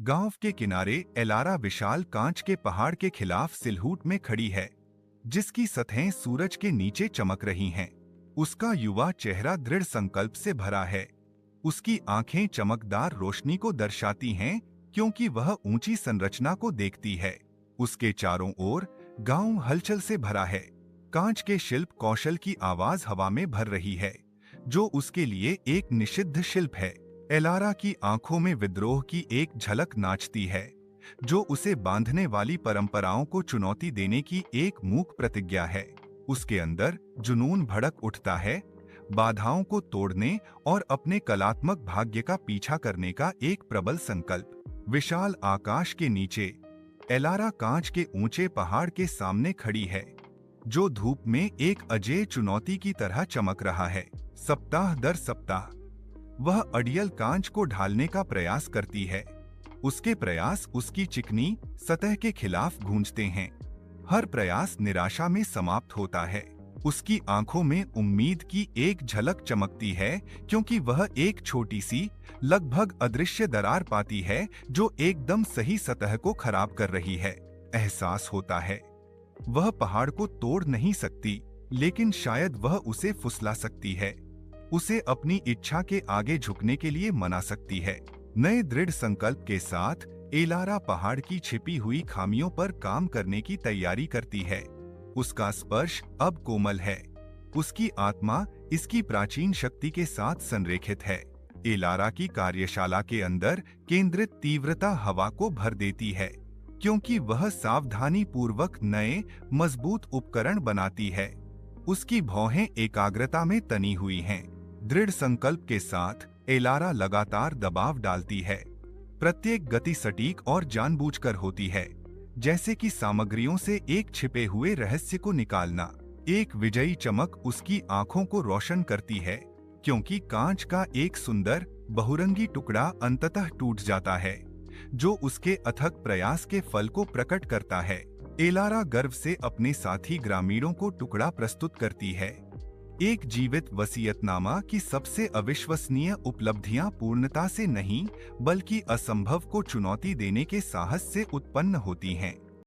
गांव के किनारे एलारा विशाल कांच के पहाड़ के खिलाफ सिलहूट में खड़ी है, जिसकी सतहें सूरज के नीचे चमक रही हैं। उसका युवा चेहरा दृढ़ संकल्प से भरा है। उसकी आंखें चमकदार रोशनी को दर्शाती हैं, क्योंकि वह ऊंची संरचना को देखती है। उसके चारों ओर गांव हलचल से भरा है। कांच के शिल्प कौशल की आवाज हवा में भर रही है, जो उसके लिए एक निषिद्ध शिल्प है। एलारा की आंखों में विद्रोह की एक झलक नाचती है, जो उसे बांधने वाली परंपराओं को चुनौती देने की एक मूक प्रतिज्ञा है। उसके अंदर जुनून भड़क उठता है, बाधाओं को तोड़ने और अपने कलात्मक भाग्य का पीछा करने का एक प्रबल संकल्प। विशाल आकाश के नीचे एलारा कांच के ऊंचे पहाड़ के सामने खड़ी है, जो धूप में एक अजेय चुनौती की तरह चमक रहा है। सप्ताह दर सप्ताह वह अड़ियल कांच को ढालने का प्रयास करती है। उसके प्रयास उसकी चिकनी सतह के खिलाफ गूंजते हैं। हर प्रयास निराशा में समाप्त होता है। उसकी आंखों में उम्मीद की एक झलक चमकती है, क्योंकि वह एक छोटी सी, लगभग अदृश्य दरार पाती है, जो एकदम सही सतह को खराब कर रही है। एहसास होता है वह पहाड़ को तोड़ नहीं सकती, लेकिन शायद वह उसे फुसला सकती है, उसे अपनी इच्छा के आगे झुकने के लिए मना सकती है। नए दृढ़ संकल्प के साथ एलारा पहाड़ की छिपी हुई खामियों पर काम करने की तैयारी करती है। उसका स्पर्श अब कोमल है। उसकी आत्मा इसकी प्राचीन शक्ति के साथ संरेखित है। एलारा की कार्यशाला के अंदर केंद्रित तीव्रता हवा को भर देती है, क्योंकि वह सावधानी पूर्वक नए मजबूत उपकरण बनाती है। उसकी भौहें एकाग्रता में तनी हुई हैं। दृढ़ संकल्प के साथ एलारा लगातार दबाव डालती है। प्रत्येक गति सटीक और जानबूझकर होती है, जैसे कि सामग्रियों से एक छिपे हुए रहस्य को निकालना। एक विजयी चमक उसकी आंखों को रोशन करती है, क्योंकि कांच का एक सुंदर बहुरंगी टुकड़ा अंततः टूट जाता है, जो उसके अथक प्रयास के फल को प्रकट करता है। एलारा गर्व से अपने साथी ग्रामीणों को टुकड़ा प्रस्तुत करती है। एक जीवित वसीयतनामा की सबसे अविश्वसनीय उपलब्धियां पूर्णता से नहीं, बल्कि असंभव को चुनौती देने के साहस से उत्पन्न होती हैं।